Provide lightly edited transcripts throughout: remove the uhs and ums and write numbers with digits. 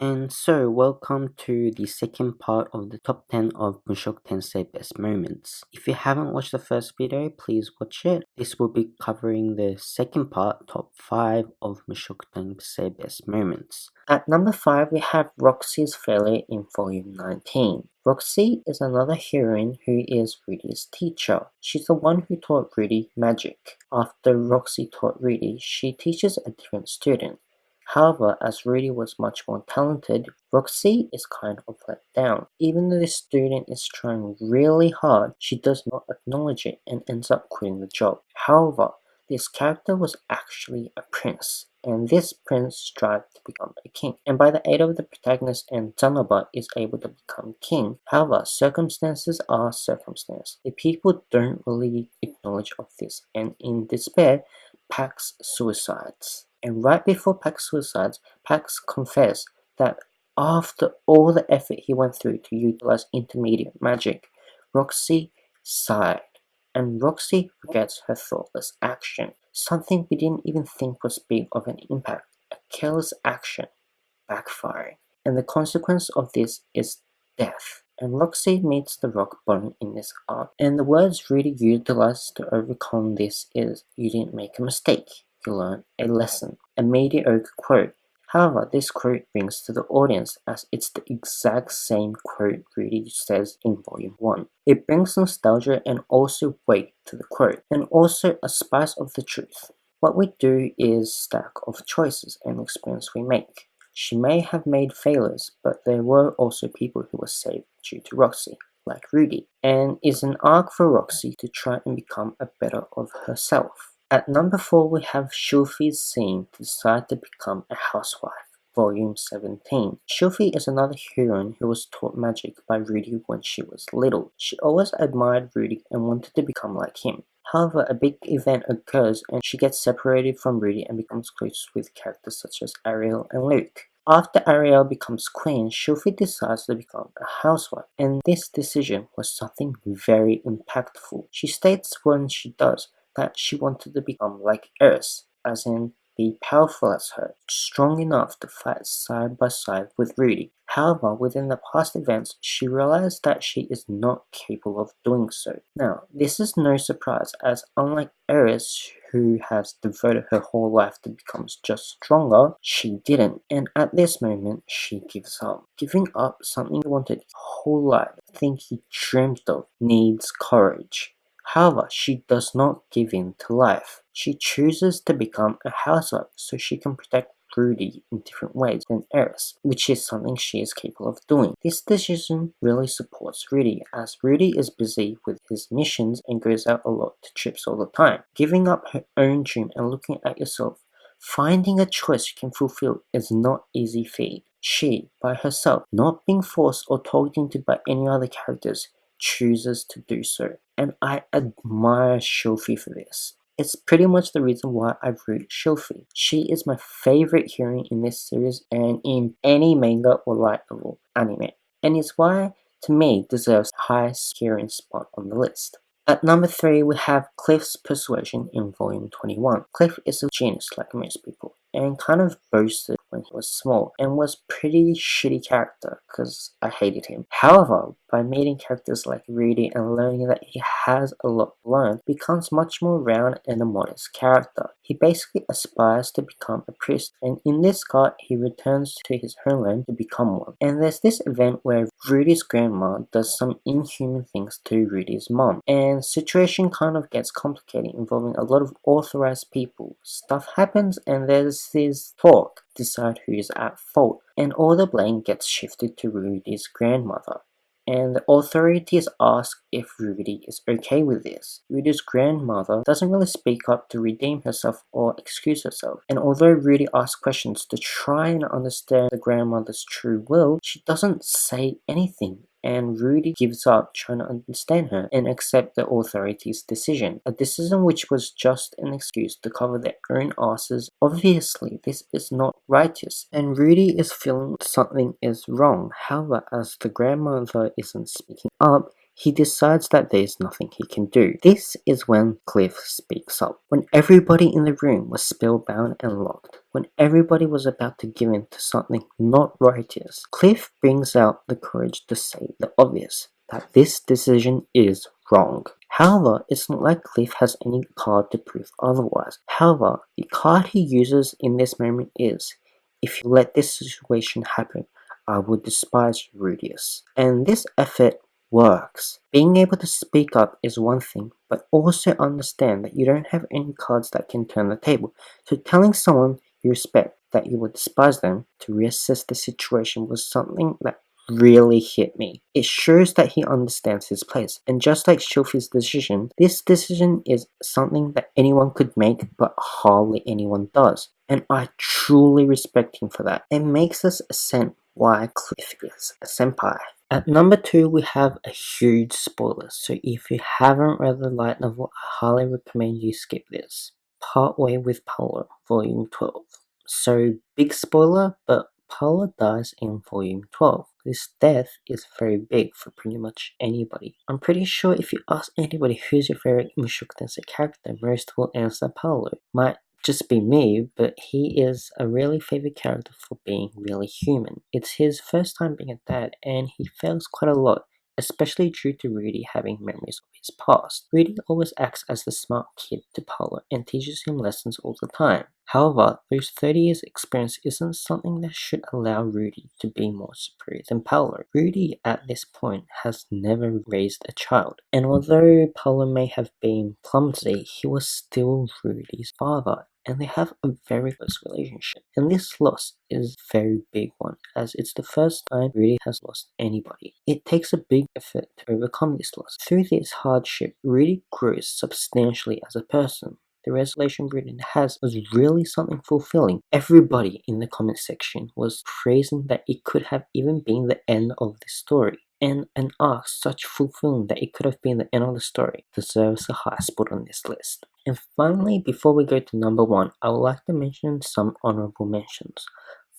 And so, welcome to the second part of the top 10 of Mushoku Tensei best moments. If you haven't watched the first video, please watch it. This will be covering the second part, top 5 of Mushoku Tensei best moments. At number 5, we have Roxy's failure in volume 19. Roxy is another heroine who is Rudy's teacher. She's the one who taught Rudy magic. After Roxy taught Rudy, she teaches a different student. However, as Rudy was much more talented, Roxy is kind of let down. Even though the student is trying really hard, she does not acknowledge it and ends up quitting the job. However, this character was actually a prince, and this prince strived to become a king. And by the aid of the protagonist and Zanoba is able to become king. However, circumstances are circumstances. The people don't really acknowledge of this, and in despair, Pax suicides. And right before Pax suicides, Pax confessed that after all the effort he went through to utilize intermediate magic, Roxy sighed. And Roxy regrets her thoughtless action, something we didn't even think was big of an impact, a careless action, backfiring. And the consequence of this is death. And Roxy meets the rock bottom in this arc. And the words Rudy utilized to overcome this is, "You didn't make a mistake. You learned a lesson." A mediocre quote. However, this quote brings to the audience as it's the exact same quote Rudy says in volume 1. It brings nostalgia and also weight to the quote, and also a spice of the truth. What we do is stack of choices and experience we make. She may have made failures, but there were also people who were saved due to Roxy, like Rudy, and is an arc for Roxy to try and become a better of herself. At number 4, we have Shulfi's scene to decide to become a housewife, volume 17. Shulfi is another heroine who was taught magic by Rudy when she was little. She always admired Rudy and wanted to become like him. However, a big event occurs and she gets separated from Rudy and becomes close with characters such as Ariel and Luke. After Ariel becomes queen, Shulfi decides to become a housewife, and this decision was something very impactful. She states when she does that she wanted to become like Eris, as in be powerful as her, strong enough to fight side by side with Rudy. However, within the past events, she realized that she is not capable of doing so. Now, this is no surprise, as unlike Eris, who has devoted her whole life to become just stronger, she didn't, and at this moment, she gives up. Giving up something he wanted his whole life, a thing he dreamed of, needs courage. However, she does not give in to life. She chooses to become a housewife so she can protect Rudy in different ways than Eris, which is something she is capable of doing. This decision really supports Rudy, as Rudy is busy with his missions and goes out a lot to trips all the time. Giving up her own dream and looking at yourself, finding a choice you can fulfill is not easy feat. She, by herself, not being forced or told into by any other characters, chooses to do so, and I admire Shulfi for this. It's pretty much the reason why I root Shulfi. She is my favorite heroine in this series and in any manga or light novel anime, and is why, to me, deserves the highest heroine spot on the list. At number 3, we have Cliff's persuasion in volume 21. Cliff is a genius like most people, and kind of boasted when he was small, and was pretty shitty character because I hated him. However, by meeting characters like Rudy and learning that he has a lot to learn, becomes much more round and a modest character. He basically aspires to become a priest, and in this card he returns to his homeland to become one. And there's this event where Rudy's grandma does some inhuman things to Rudy's mom, and situation kind of gets complicated, involving a lot of authorized people. Stuff happens and there's this talk, decide who is at fault, and all the blame gets shifted to Rudy's grandmother. And the authorities ask if Rudy is okay with this. Rudy's grandmother doesn't really speak up to redeem herself or excuse herself, and although Rudy asks questions to try and understand the grandmother's true will, she doesn't say anything, and Rudy gives up trying to understand her and accept the authorities' decision. A decision which was just an excuse to cover their own asses. Obviously, this is not righteous, and Rudy is feeling something is wrong. However, as the grandmother isn't speaking up, He decides that there's nothing he can do. This is when Cliff speaks up. When everybody in the room was spellbound and locked, when everybody was about to give in to something not righteous, Cliff brings out the courage to say the obvious, that this decision is wrong. However, it's not like Cliff has any card to prove otherwise. However, the card he uses in this moment is, if you let this situation happen, I would despise you, Rudius. And this effort works. Being able to speak up is one thing, but also understand that you don't have any cards that can turn the table. So telling someone you respect that you would despise them to reassess the situation was something that really hit me. It shows that he understands his place. And just like Sylphie's decision, this decision is something that anyone could make, but hardly anyone does. And I truly respect him for that. It makes us assent why Cliff is a senpai. At number 2, we have a huge spoiler, so if you haven't read the light novel, I highly recommend you skip this. Part Way with Paolo, Volume 12. So, big spoiler, but Paolo dies in Volume 12. This death is very big for pretty much anybody. I'm pretty sure if you ask anybody who's your favorite Mushoku Tensei character, most will answer Paolo. Might just be me, but he is a really favorite character for being really human. It's his first time being a dad, and he fails quite a lot, especially due to Rudy having memories of his past. Rudy always acts as the smart kid to Paolo and teaches him lessons all the time. However, those 30 years experience isn't something that should allow Rudy to be more superior than Paolo. Rudy at this point has never raised a child, and although Paolo may have been clumsy, he was still Rudy's father, and they have a very close relationship. And this loss is a very big one, as it's the first time Rudy has lost anybody. It takes a big effort to overcome this loss. Through this hardship, Rudy grows substantially as a person. The resolution Rudy has was really something fulfilling. Everybody in the comment section was praising that it could have even been the end of the story. And an arc such fulfilling that it could have been the end of the story deserves a high spot on this list. And finally, before we go to number 1, I would like to mention some honorable mentions.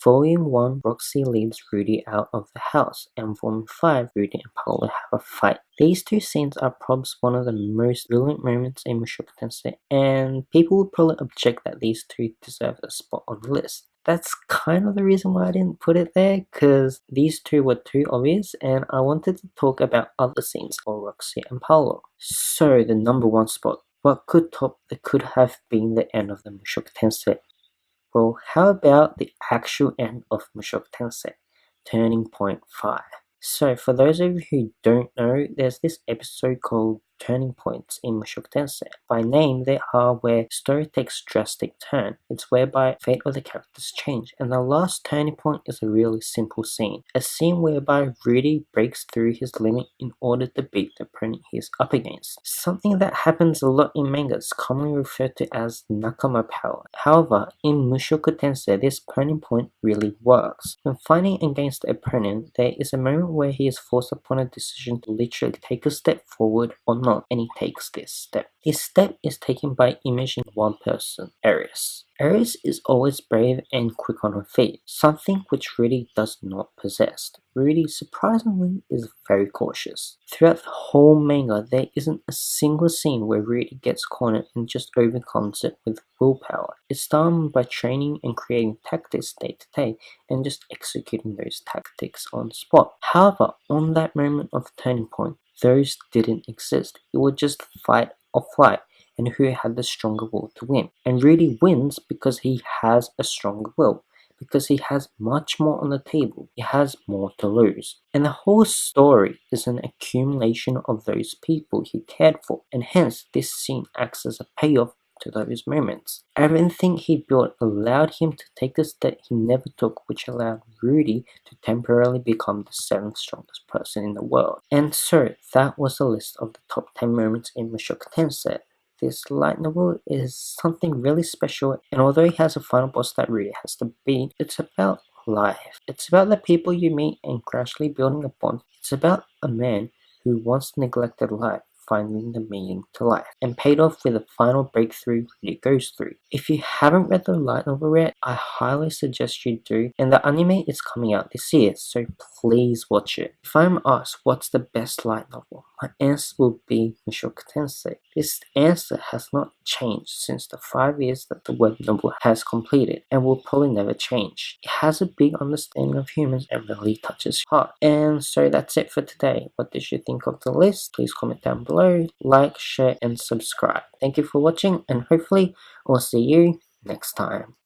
Volume 1, Roxy leads Rudy out of the house, and Volume 5, Rudy and Paolo have a fight. These two scenes are probably one of the most brilliant moments in Mushoku Tensei, and people would probably object that these two deserve a spot on the list. That's kind of the reason why I didn't put it there, because these two were too obvious, and I wanted to talk about other scenes for Roxy and Paolo. So, the number 1 spot. What could top the could have been the end of the Mushoku Tensei? Well, how about the actual end of Mushoku Tensei, Turning Point 5? So, for those of you who don't know, there's this episode called Turning Points in Mushoku Tensei. By name, they are where story takes drastic turn. It's whereby fate of the characters change, and the last turning point is a really simple scene. A scene whereby Rudy breaks through his limit in order to beat the opponent he's up against. Something that happens a lot in mangas, commonly referred to as Nakama power. However, in Mushoku Tensei, this turning point really works. When fighting against the opponent, there is a moment where he is forced upon a decision to literally take a step forward or not, and he takes this step. This step is taken by imaging one person, Aries. Aries is always brave and quick on her feet, something which Rudy does not possess. Rudy, surprisingly, is very cautious. Throughout the whole manga, there isn't a single scene where Rudy gets cornered and just overcomes it with willpower. It's done by training and creating tactics day to day and just executing those tactics on the spot. However, on that moment of turning point, those didn't exist. It was just fight or flight, and who had the stronger will to win. And Rudy wins because he has a stronger will, because he has much more on the table. He has more to lose. And the whole story is an accumulation of those people he cared for, and hence this scene acts as a payoff to those moments. Everything he built allowed him to take the step he never took, which allowed Rudy to temporarily become the 7th strongest person in the world. And so, that was a list of the top 10 moments in Mushoku Tensei. This light novel is something really special, and although it has a final boss that Rudy has to beat, it's about life. It's about the people you meet and gradually building a bond. It's about a man who once neglected life finding the meaning to life, and paid off with the final breakthrough Rudy goes through. If you haven't read the light novel yet, I highly suggest you do, and the anime is coming out this year, so please watch it. If I'm asked what's the best light novel, My answer will be Mushoku Tensei. This answer has not changed since the 5 years that the web novel has completed, and will probably never change. It has a big understanding of humans and really touches heart. And so that's it for today. What did you think of the list? Please comment down below, like, share, and subscribe. Thank you for watching, and hopefully I'll see you next time.